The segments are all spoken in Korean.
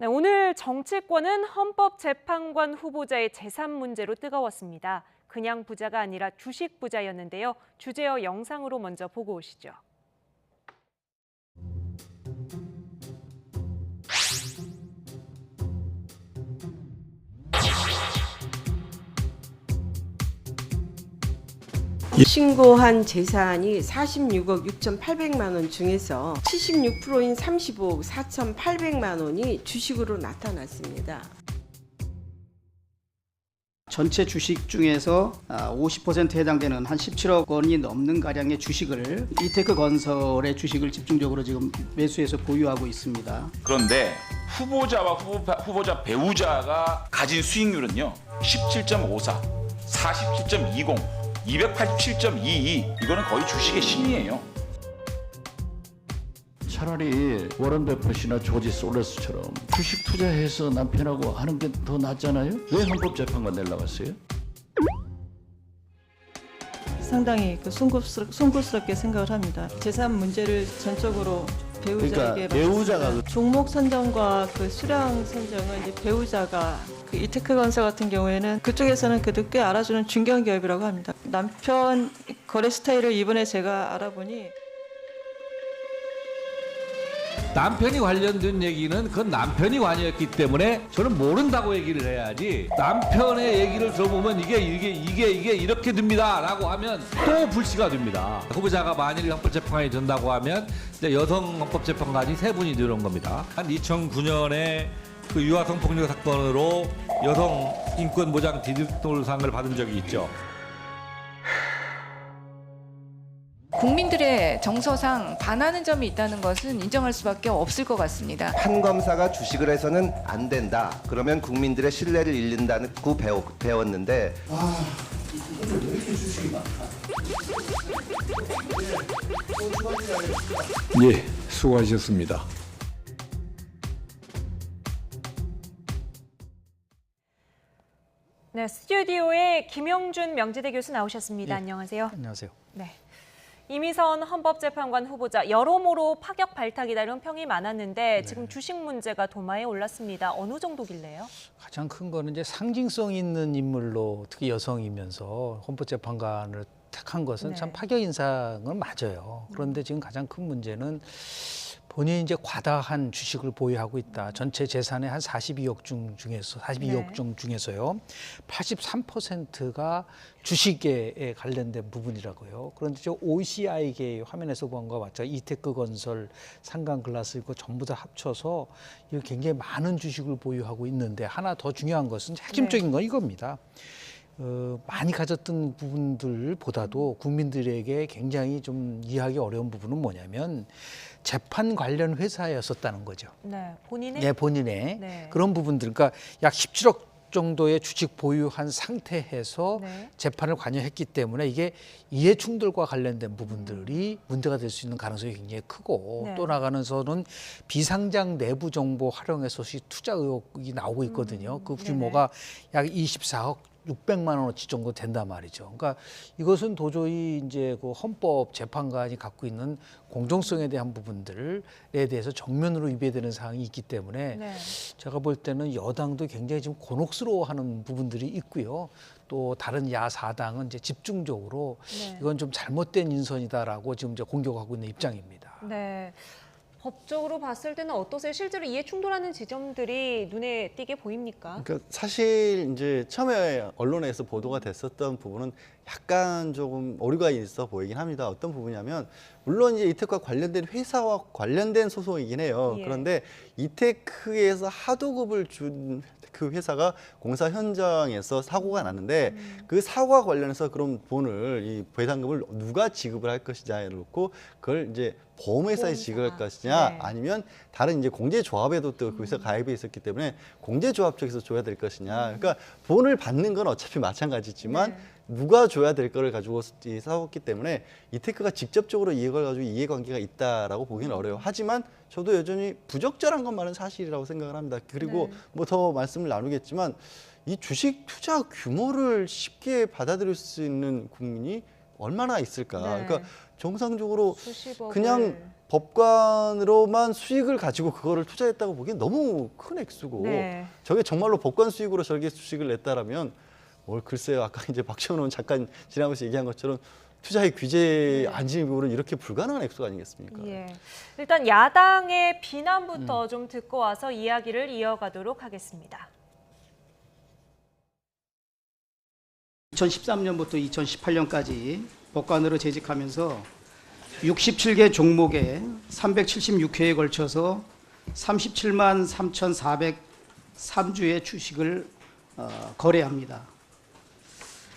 네, 오늘 정치권은 헌법재판관 후보자의 재산 문제로 뜨거웠습니다. 그냥 부자가 아니라 주식 부자였는데요. 주제어 영상으로 먼저 보고 오시죠. 신고한 재산이 46억 6,800만 원 중에서 76%인 35억 4,800만 원이 주식으로 나타났습니다. 전체 주식 중에서 50%에 해당되는 한 17억 원이 넘는 가량의 주식을 이테크 건설의 주식을 집중적으로 지금 매수해서 보유하고 있습니다. 그런데 후보자와 후보자 배우자가 가진 수익률은요 17.54, 47.20, 287.22. 이거는 거의 주식의 신이에요. 차라리 워런 버핏이나 조지 솔레스처럼 주식 투자해서 남편하고 하는 게 더 낫잖아요? 왜 헌법재판관 내려고 왔어요? 상당히 송구스럽게 생각을 합니다. 재산 문제를 전적으로 배우자에게 그러니까 배우자가 종목 선정과 그 수량 선정은 이제 배우자가 그 이테크 건설 같은 경우에는 그쪽에서는 그래도 꽤 알아주는 중견 기업이라고 합니다. 남편 거래 스타일을 이번에 제가 알아보니 남편이 관련된 얘기는 그건 남편이 관여했기 때문에 저는 모른다고 얘기를 해야지, 남편의 얘기를 들어보면 이게 이렇게 됩니다라고 하면 또 불씨가 됩니다. 후보자가 만일 헌법재판관이 된다고 하면 이제 여성 헌법재판관이 3분이 들어온 겁니다. 한 2009년에 그 유아성 폭력 사건으로 여성 인권 보장 디지털상을 받은 적이 있죠. 국민들의 정서상 반하는 점이 있다는 것은 인정할 수밖에 없을 것 같습니다. 판검사가 주식을 해서는 안 된다. 그러면 국민들의 신뢰를 잃는다고 배웠는데 이분들 왜 이렇게 주식이 많다? 예, 수고하셨습니다. 네, 스튜디오에 김영준 명지대 교수 나오셨습니다. 안녕하세요. 안녕하세요. 네. 이미선 헌법재판관 후보자 여러모로 파격 발탁이다 이런 평이 많았는데 지금 주식 문제가 도마에 올랐습니다. 어느 정도길래요? 가장 큰 거는 이제 상징성 있는 인물로, 특히 여성이면서 헌법재판관을 택한 것은 참 파격 인상은 맞아요. 그런데 지금 가장 큰 문제는 본인이 이제 과다한 주식을 보유하고 있다. 전체 재산의 한 42억 중에서요. 83%가 주식에 관련된 부분이라고요. 그런데 저 OCI계 화면에서 본 것과 마찬가지 이테크 건설, 상강글라스 이거 전부 다 합쳐서 이거 굉장히 많은 주식을 보유하고 있는데, 하나 더 중요한 것은 핵심적인 건 이겁니다. 많이 가졌던 부분들보다도 국민들에게 굉장히 좀 이해하기 어려운 부분은 뭐냐면 재판 관련 회사였었다는 거죠. 네, 본인의? 네, 본인의 그런 부분들. 그러니까 약 17억 정도의 주식 보유한 상태에서 재판을 관여했기 때문에 이게 이해충돌과 관련된 부분들이 문제가 될 수 있는 가능성이 굉장히 크고, 또 나가면서는 비상장 내부 정보 활용해서 투자 의혹이 나오고 있거든요. 그 규모가 약 24억 600만 원어치 정도 된단 말이죠. 그러니까 이것은 도저히 이제 그 헌법 재판관이 갖고 있는 공정성에 대한 부분들에 대해서 정면으로 위배되는 사항이 있기 때문에 제가 볼 때는 여당도 굉장히 지금 곤혹스러워하는 부분들이 있고요. 또 다른 야사당은 이제 집중적으로 이건 좀 잘못된 인선이다라고 지금 이제 공격하고 있는 입장입니다. 네. 법적으로 봤을 때는 어떠세요? 실제로 이해 충돌하는 지점들이 눈에 띄게 보입니까? 그러니까 사실 이제 처음에 언론에서 보도가 됐었던 부분은 약간 조금 오류가 있어 보이긴 합니다. 어떤 부분이냐면, 물론 이제 이테크와 관련된 회사와 관련된 소송이긴 해요. 그런데 이테크에서 하도급을 준 그 회사가 공사 현장에서 사고가 났는데 그 사고와 관련해서 그럼 돈을, 이 배상금을 누가 지급을 할 것이냐에 놓고 그걸 이제 보험회사에 지급할 것이냐, 아니면 다른 이제 공제조합에도 또 그 회사 가입해 있었기 때문에 공제조합 쪽에서 줘야 될 것이냐. 그러니까 돈을 받는 건 어차피 마찬가지지만 누가 줘야 될 거를 가지고 싸웠기 때문에 이테크가 직접적으로 이걸 가지고 이해관계가 있다라고 보기는 어려워요. 하지만 저도 여전히 부적절한 것만은 사실이라고 생각을 합니다. 그리고 뭐 더 말씀을 나누겠지만 이 주식 투자 규모를 쉽게 받아들일 수 있는 국민이 얼마나 있을까? 네. 그러니까 정상적으로 수십억을. 그냥 법관으로만 수익을 가지고 그거를 투자했다고 보기엔 너무 큰 액수고 네. 저게 정말로 법관 수익으로 저렇게 수익을 냈다라면 글쎄요. 아까 이제 박지원 의원 잠깐 지나면서 얘기한 것처럼 투자의 규제 안심으로는 이렇게 불가능한 액수가 아니겠습니까? 예. 일단 야당의 비난부터 좀 듣고 와서 이야기를 이어가도록 하겠습니다. 2013년부터 2018년까지 법관으로 재직하면서 67개 종목에 376회에 걸쳐서 37만 3,403주의 주식을 거래합니다.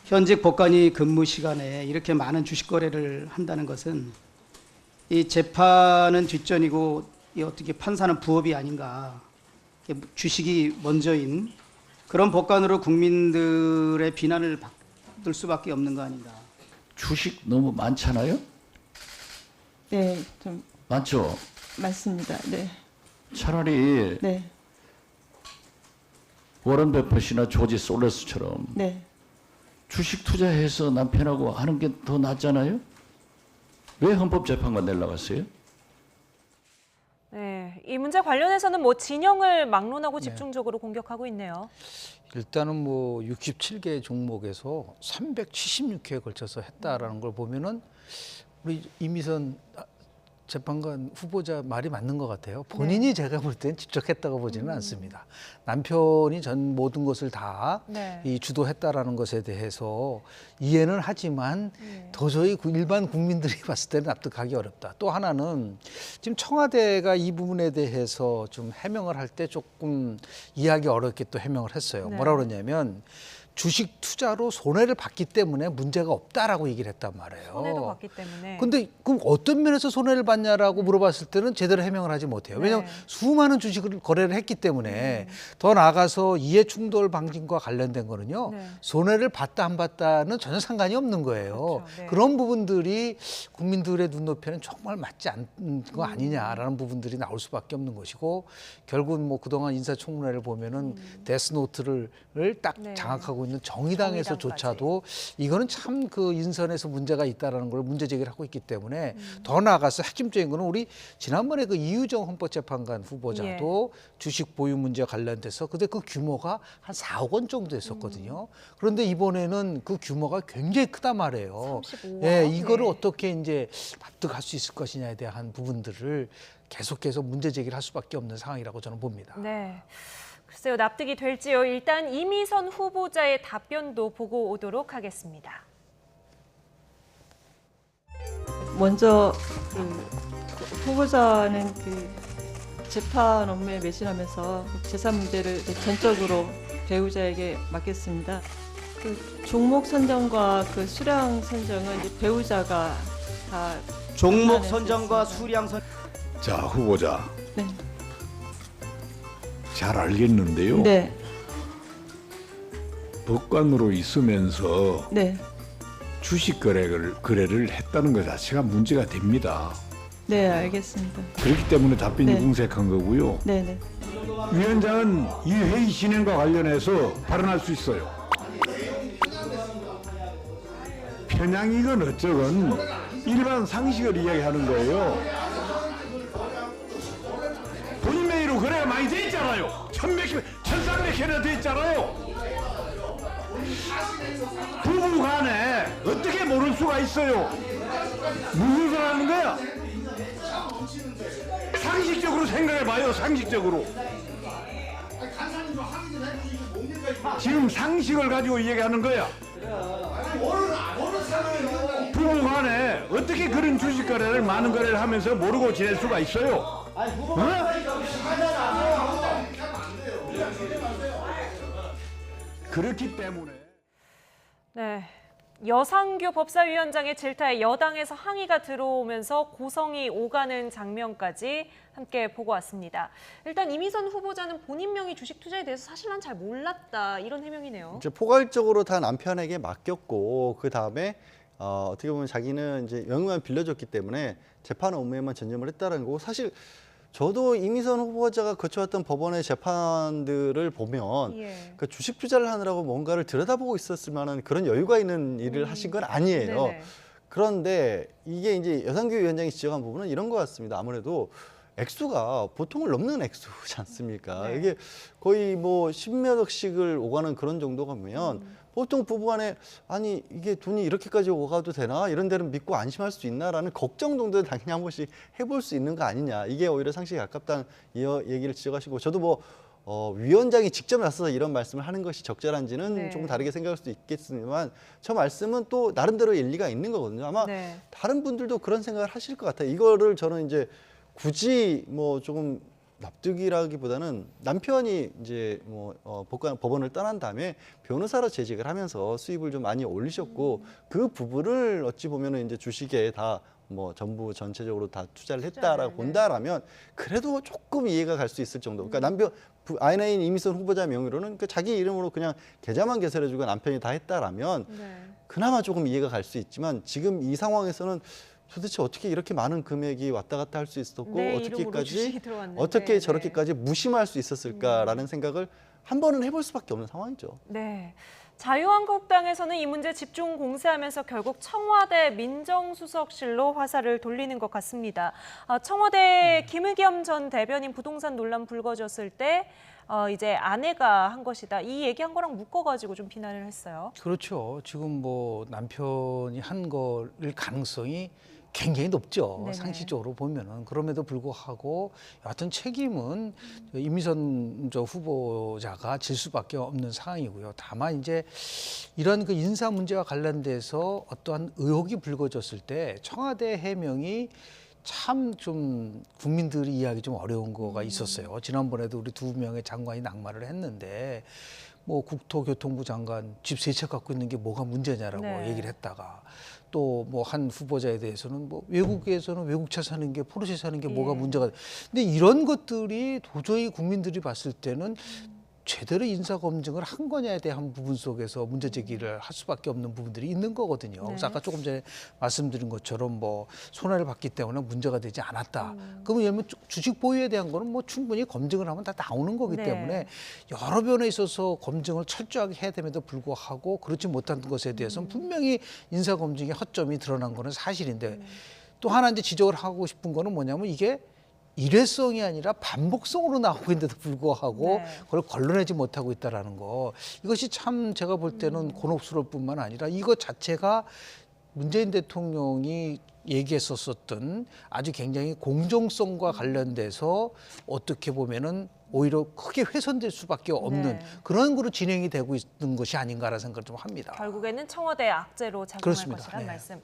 현직 법관이 근무 시간에 이렇게 많은 주식 거래를 한다는 것은 이 재판은 뒷전이고 이 어떻게 판사는 부업이 아닌가, 주식이 먼저인 그런 법관으로 국민들의 비난을 받을 수밖에 없는 거 아닌가. 주식 너무 많잖아요? 네, 좀 많죠? 많습니다. 네. 차라리 네. 워런 버핏이나 조지 솔레스처럼 네. 주식 투자해서 남편하고 하는 게 더 낫잖아요? 왜 헌법재판관 내려 갔어요? 네, 이 문제 관련해서는 뭐 진영을 막론하고 집중적으로 공격하고 있네요. 일단은 뭐 67개 종목에서 376회에 걸쳐서 했다라는 걸 보면은 우리 이미선 재판관 후보자 말이 맞는 것 같아요. 본인이 제가 볼 때는 직접 했다고 보지는 않습니다. 남편이 전 모든 것을 다 이 주도했다라는 것에 대해서 이해는 하지만 도저히 일반 국민들이 봤을 때는 납득하기 어렵다. 또 하나는 지금 청와대가 이 부분에 대해서 좀 해명을 할 때 조금 이해하기 어렵게 또 해명을 했어요. 뭐라 그러냐면 주식 투자로 손해를 봤기 때문에 문제가 없다라고 얘기를 했단 말이에요. 손해도 봤기 때문에. 근데 그럼 어떤 면에서 손해를 봤냐라고 물어봤을 때는 제대로 해명을 하지 못해요. 왜냐하면 수많은 주식을 거래를 했기 때문에 더 나아가서 이해충돌 방지과 관련된 거는요. 손해를 봤다 안 봤다는 전혀 상관이 없는 거예요. 그렇죠. 네. 그런 부분들이 국민들의 눈높이에는 정말 맞지 않는 거 아니냐라는 부분들이 나올 수밖에 없는 것이고 결국 뭐 그동안 인사청문회를 보면은 데스노트를 딱 장악하고 있는 정의당에서조차도 이거는 참 그 인선에서 문제가 있다라는 걸 문제 제기를 하고 있기 때문에 더 나아가서 핵심적인 거는 우리 지난번에 그 이유정 헌법재판관 후보자도 주식 보유 문제 관련돼서 근데 그 규모가 한 4억 원 정도 했었거든요. 그런데 이번에는 그 규모가 굉장히 크단 말이에요. 35억. 예, 이거를 어떻게 이제 납득할 수 있을 것이냐에 대한 부분들을 계속해서 문제 제기를 할 수밖에 없는 상황이라고 저는 봅니다. 네. 글쎄요, 납득이 될지요. 일단 이미선 후보자의 답변도 보고 오도록 하겠습니다. 먼저 그 후보자는 그 재판 업무에 매진하면서 재산 문제를 전적으로 배우자에게 맡겼습니다. 그 종목 선정과 그 수량 선정은 이제 배우자가 다 종목 선정과 수량 선. 자, 후보자. 네. 잘 알겠는데요. 네. 법관으로 있으면서 네. 주식 거래를 했다는 것 자체가 문제가 됩니다. 네, 알겠습니다. 그렇기 때문에 답변이 네. 궁색한 거고요. 네, 네. 위원장은 이 회의 진행과 관련해서 발언할 수 있어요. 편향이건 어쩌건 일반 상식을 이야기하는 거예요. 본인 명의로 거래가 많이 돼 있잖아요. 1,300회나 돼 있잖아요. 부부 간에 어떻게 모를 수가 있어요? 무슨 소리 하는 거야? 상식적으로 생각해봐요. 상식적으로. 지금 상식을 가지고 얘기하는 거야. 부부 간에 어떻게 그런 주식 거래를 많은 거래를 하면서 모르고 지낼 수가 있어요? 그렇기 때문에. 네. 여상규 법사위원장의 질타에 여당에서 항의가 들어오면서 고성이 오가는 장면까지 함께 보고 왔습니다. 일단 이미선 후보자는 본인 명의 주식 투자에 대해서 사실 난 잘 몰랐다 이런 해명이네요. 이제 포괄적으로 다 남편에게 맡겼고 그 다음에 어떻게 보면 자기는 이제 영향을 빌려줬기 때문에 재판 업무에만 전념을 했다는 거고 사실 저도 이미선 후보자가 거쳐왔던 법원의 재판들을 보면 그 주식 투자를 하느라고 뭔가를 들여다보고 있었을 만한 그런 여유가 있는 일을 하신 건 아니에요. 네네. 그런데 이게 이제 여상규 위원장이 지적한 부분은 이런 것 같습니다. 아무래도 액수가 보통을 넘는 액수지 않습니까? 네. 이게 거의 뭐 10몇 억씩을 오가는 그런 정도가 보면 보통 부부간에 아니 이게 돈이 이렇게까지 오가도 되나? 이런 데는 믿고 안심할 수 있나라는 걱정 정도는 당연히 한 번씩 해볼 수 있는 거 아니냐. 이게 오히려 상식에 가깝다는 이 얘기를 지적하시고 저도 뭐 위원장이 직접 나서서 이런 말씀을 하는 것이 적절한지는 네. 조금 다르게 생각할 수도 있겠습니다만 저 말씀은 또 나름대로 일리가 있는 거거든요. 아마 네. 다른 분들도 그런 생각을 하실 것 같아요. 이거를 저는 이제 굳이 뭐 조금 납득이라기보다는 남편이 이제 뭐 법원을 떠난 다음에 변호사로 재직을 하면서 수입을 좀 많이 올리셨고 그 부분을 어찌 보면은 이제 주식에 다 뭐 전부 전체적으로 다 투자를 했다라고 네. 본다라면 그래도 조금 이해가 갈 수 있을 정도. 그러니까 남편 아이나인 이미선 후보자 명의로는 그 자기 이름으로 그냥 계좌만 개설해주고 남편이 다 했다라면 네. 그나마 조금 이해가 갈 수 있지만 지금 이 상황에서는 도대체 어떻게 이렇게 많은 금액이 왔다 갔다 할 수 있었고 내 이름으로 어떻게까지 주식이 들어왔는데. 어떻게 네. 저렇게까지 무심할 수 있었을까라는 생각을 한 번은 해볼 수밖에 없는 상황이죠. 네. 자유한국당에서는 이 문제 집중 공세하면서 결국 청와대 민정수석실로 화살을 돌리는 것 같습니다. 청와대 김의겸 전 대변인 부동산 논란 불거졌을 때 이제 아내가 한 것이다. 이 얘기한 거랑 묶어가지고 좀 비난을 했어요. 그렇죠. 지금 뭐 남편이 한 거일 가능성이 굉장히 높죠. 네네. 상식적으로 보면은. 그럼에도 불구하고 여하튼 책임은 이미선 후보자가 질 수밖에 없는 상황이고요. 다만 이제 이런 그 인사 문제와 관련돼서 어떠한 의혹이 불거졌을 때 청와대 해명이 참 좀 국민들이 이해하기 좀 어려운 거가 있었어요. 지난번에도 우리 2명의 장관이 낙마를 했는데 뭐 국토교통부 장관 집 3채 갖고 있는 게 뭐가 문제냐라고 네. 얘기를 했다가 또 뭐 한 후보자에 대해서는 뭐 외국에서는 외국차 사는 게 포르쉐 사는 게 뭐가 예. 문제가 근데 이런 것들이 도저히 국민들이 봤을 때는 제대로 인사 검증을 한 거냐에 대한 부분 속에서 문제 제기를 할 수밖에 없는 부분들이 있는 거거든요. 네. 그래서 아까 조금 전에 말씀드린 것처럼 뭐 손해를 봤기 때문에 문제가 되지 않았다. 그러면 예를 들면 주식 보유에 대한 거는 뭐 충분히 검증을 하면 다 나오는 거기 네. 때문에 여러 변에 있어서 검증을 철저하게 해야 됨에도 불구하고 그렇지 못한 것에 대해서는 분명히 인사 검증의 허점이 드러난 거는 사실인데 또 하나 이제 지적을 하고 싶은 거는 뭐냐면 이게 일회성이 아니라 반복성으로 나오고 있는데도 불구하고 네. 그걸 걸러내지 못하고 있다라는 거. 이것이 참 제가 볼 때는 곤혹스러울 뿐만 아니라 이것 자체가 문재인 대통령이 얘기했었던 아주 굉장히 공정성과 관련돼서 어떻게 보면은 오히려 크게 훼손될 수밖에 없는 네. 그런 거로 진행이 되고 있는 것이 아닌가라는 생각을 좀 합니다. 결국에는 청와대 악재로 작용할 그렇습니다. 것이란 네. 말씀.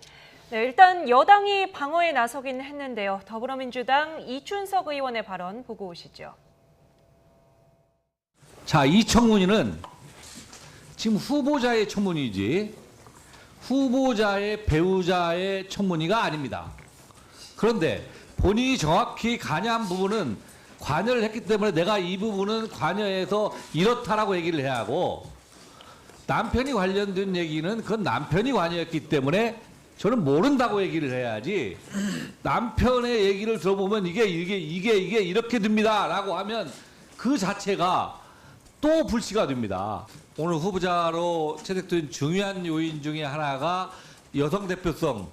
네, 일단 여당이 방어에 나서긴 했는데요. 더불어민주당 이춘석 의원의 발언 보고 오시죠. 자, 이 청문회는 지금 후보자의 청문회이지 후보자의 배우자의 청문회가 아닙니다. 그런데 본인이 정확히 관여한 부분은 관여를 했기 때문에 내가 이 부분은 관여해서 이렇다라고 얘기를 해야 하고 남편이 관련된 얘기는 그건 남편이 관여했기 때문에 저는 모른다고 얘기를 해야지 남편의 얘기를 들어보면 이게 이렇게 됩니다라고 하면 그 자체가 또 불씨가 됩니다. 오늘 후보자로 채택된 중요한 요인 중에 하나가 여성 대표성을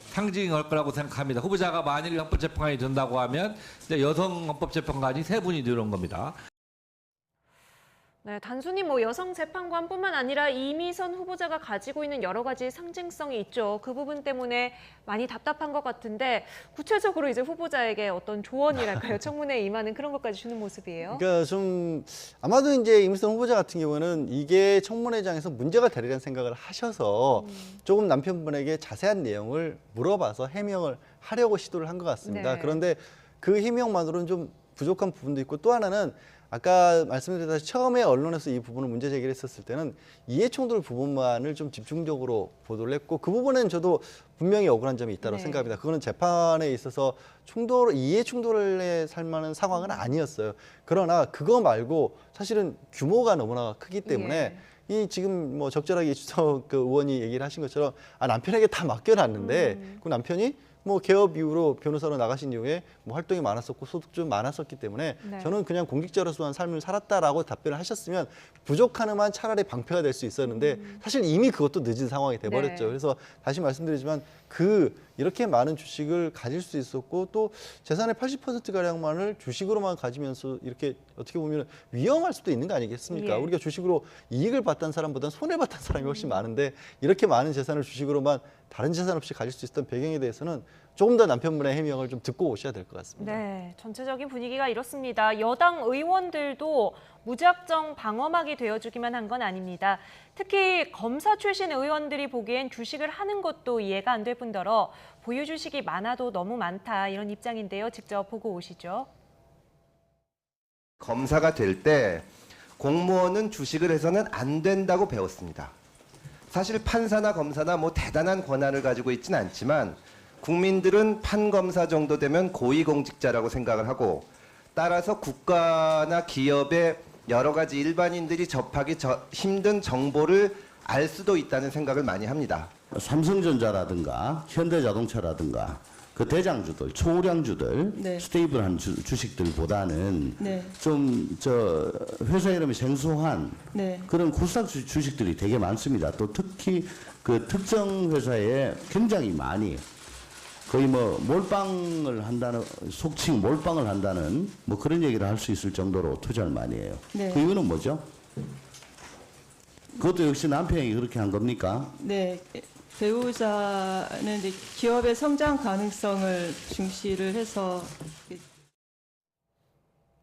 상징할 거라고 생각합니다. 후보자가 만일 헌법재판관이 된다고 하면 이제 여성 헌법재판관이 3분이 들어온 겁니다. 네, 단순히 뭐 여성 재판관뿐만 아니라 이미선 후보자가 가지고 있는 여러 가지 상징성이 있죠. 그 부분 때문에 많이 답답한 것 같은데 구체적으로 이제 후보자에게 어떤 조언이랄까요? 청문회에 임하는 그런 것까지 주는 모습이에요. 그러니까 좀 아마도 이제 이미선 후보자 같은 경우는 이게 청문회장에서 문제가 되리라는 생각을 하셔서 조금 남편분에게 자세한 내용을 물어봐서 해명을 하려고 시도를 한 것 같습니다. 네. 그런데 그 해명만으로는 좀 부족한 부분도 있고 또 하나는 아까 말씀드렸다시피 처음에 언론에서 이 부분을 문제 제기를 했었을 때는 이해충돌 부분만을 좀 집중적으로 보도를 했고 그 부분은 저도 분명히 억울한 점이 있다고 네. 생각합니다. 그거는 재판에 있어서 이해충돌에 살만한 상황은 아니었어요. 그러나 그거 말고 사실은 규모가 너무나 크기 때문에 이 지금 뭐 적절하게 이춘석 그 의원이 얘기를 하신 것처럼 남편에게 다 맡겨놨는데 그 남편이 뭐 개업 이후로 변호사로 나가신 이후에 뭐 활동이 많았었고 소득 좀 많았었기 때문에 네. 저는 그냥 공직자로서한 삶을 살았다라고 답변을 하셨으면 부족하지만 차라리 방패가 될 수 있었는데 사실 이미 그것도 늦은 상황이 돼버렸죠. 네. 그래서 다시 말씀드리지만 이렇게 많은 주식을 가질 수 있었고 또 재산의 80%가량만을 주식으로만 가지면서 이렇게 어떻게 보면 위험할 수도 있는 거 아니겠습니까? 예. 우리가 주식으로 이익을 봤던 사람보다는 손해를 봤던 사람이 훨씬 많은데 이렇게 많은 재산을 주식으로만 다른 재산 없이 가질 수 있었던 배경에 대해서는 조금 더 남편분의 해명을 좀 듣고 오셔야 될 것 같습니다. 네, 전체적인 분위기가 이렇습니다. 여당 의원들도 무작정 방어막이 되어주기만 한 건 아닙니다. 특히 검사 출신 의원들이 보기엔 주식을 하는 것도 이해가 안 될 뿐더러 보유 주식이 많아도 너무 많다 이런 입장인데요. 직접 보고 오시죠. 검사가 될 때 공무원은 주식을 해서는 안 된다고 배웠습니다. 사실 판사나 검사나 뭐 대단한 권한을 가지고 있지는 않지만 국민들은 판검사 정도 되면 고위공직자라고 생각을 하고 따라서 국가나 기업의 여러 가지 일반인들이 접하기 힘든 정보를 알 수도 있다는 생각을 많이 합니다. 삼성전자라든가 현대자동차라든가 그 대장주들, 초우량주들, 네. 스테이블한 주식들보다는 네. 좀 회사 이름이 생소한 네. 그런 굴삭 주식들이 되게 많습니다. 또 특히 그 특정 회사에 굉장히 많이 거의 뭐 몰빵을 한다는 속칭 몰빵을 한다는 뭐 그런 얘기를 할 수 있을 정도로 투자를 많이 해요. 네. 그 이유는 뭐죠? 그것도 역시 남편이 그렇게 한 겁니까? 네, 배우자는 이제 기업의 성장 가능성을 중시를 해서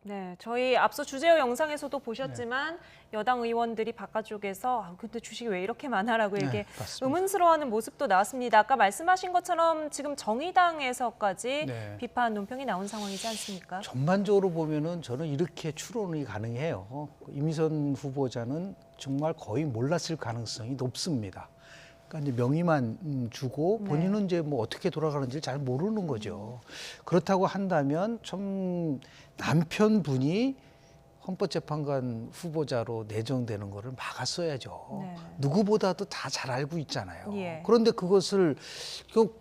네, 저희 앞서 주제어 영상에서도 보셨지만 여당 의원들이 바깥쪽에서 근데 주식이 왜 이렇게 많아라고 이렇게 맞습니다. 의문스러워하는 모습도 나왔습니다. 아까 말씀하신 것처럼 지금 정의당에서까지 네. 비판 논평이 나온 상황이지 않습니까? 전반적으로 보면은 저는 이렇게 추론이 가능해요. 이미선 후보자는 정말 거의 몰랐을 가능성이 높습니다. 그러니까 이제 명의만 주고 본인은 이제 뭐 어떻게 돌아가는지 잘 모르는 거죠. 그렇다고 한다면 좀 남편분이 헌법재판관 후보자로 내정되는 거를 막았어야죠. 네. 누구보다도 다 잘 알고 있잖아요. 예. 그런데 그것을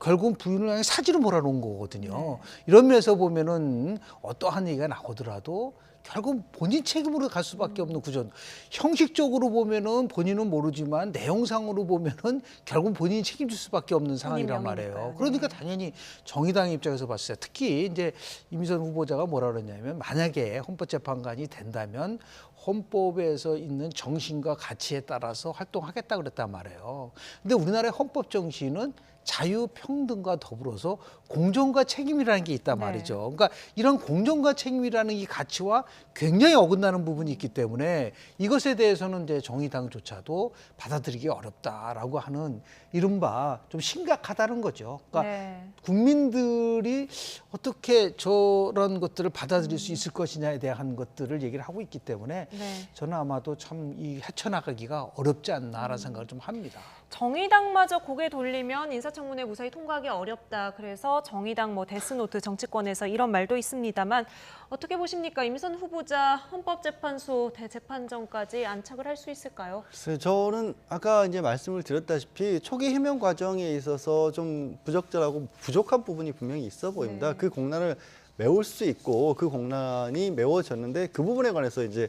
결국 부인을 향해 사지로 몰아놓은 거거든요. 이런 면에서 보면은 어떠한 얘기가 나오더라도 결국 본인 책임으로 갈 수밖에 없는 구조. 형식적으로 보면은 본인은 모르지만 내용상으로 보면은 결국 본인이 책임질 수밖에 없는 상황이란 말이에요. 명의니까요. 그러니까 당연히 정의당 입장에서 봤을 때 특히 이제 이미선 후보자가 뭐라 그러냐면 만약에 헌법재판관이 된다면 헌법에서 있는 정신과 가치에 따라서 활동하겠다 그랬단 말이에요. 근데 우리나라의 헌법 정신은 자유, 평등과 더불어서 공정과 책임이라는 게 있단 말이죠. 그러니까 이런 공정과 책임이라는 이 가치와 굉장히 어긋나는 부분이 있기 때문에 이것에 대해서는 이제 정의당조차도 받아들이기 어렵다라고 하는 이른바 좀 심각하다는 거죠. 그러니까 국민들이 어떻게 저런 것들을 받아들일 수 있을 것이냐에 대한 것들을 얘기를 하고 있기 때문에 저는 아마도 참 이 헤쳐나가기가 어렵지 않나라는 생각을 좀 합니다. 정의당마저 고개 돌리면 인사청문회 무사히 통과하기 어렵다. 그래서 정의당 뭐 데스노트 정치권에서 이런 말도 있습니다만 어떻게 보십니까? 이미선 후보자 헌법재판소 대재판정까지 안착을 할 수 있을까요? 글쎄요, 저는 아까 이제 말씀을 드렸다시피 초기 해명 과정에 있어서 좀 부적절하고 부족한 부분이 분명히 있어 보입니다. 그 공란을 메울 수 있고 그 공란이 메워졌는데 그 부분에 관해서 이제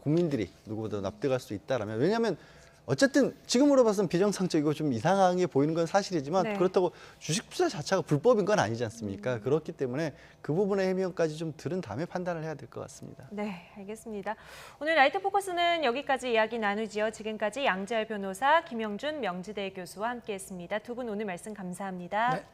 국민들이 누구보다 납득할 수 있다라면 왜냐하면 어쨌든 지금으로 봐서는 비정상적이고 좀 이상하게 보이는 건 사실이지만 그렇다고 주식 투자 자체가 불법인 건 아니지 않습니까? 그렇기 때문에 그 부분의 해명까지 좀 들은 다음에 판단을 해야 될 것 같습니다. 네, 알겠습니다. 오늘 라이트 포커스는 여기까지 이야기 나누지요. 지금까지 양재열 변호사, 김영준 명지대 교수와 함께했습니다. 두 분 오늘 말씀 감사합니다. 네.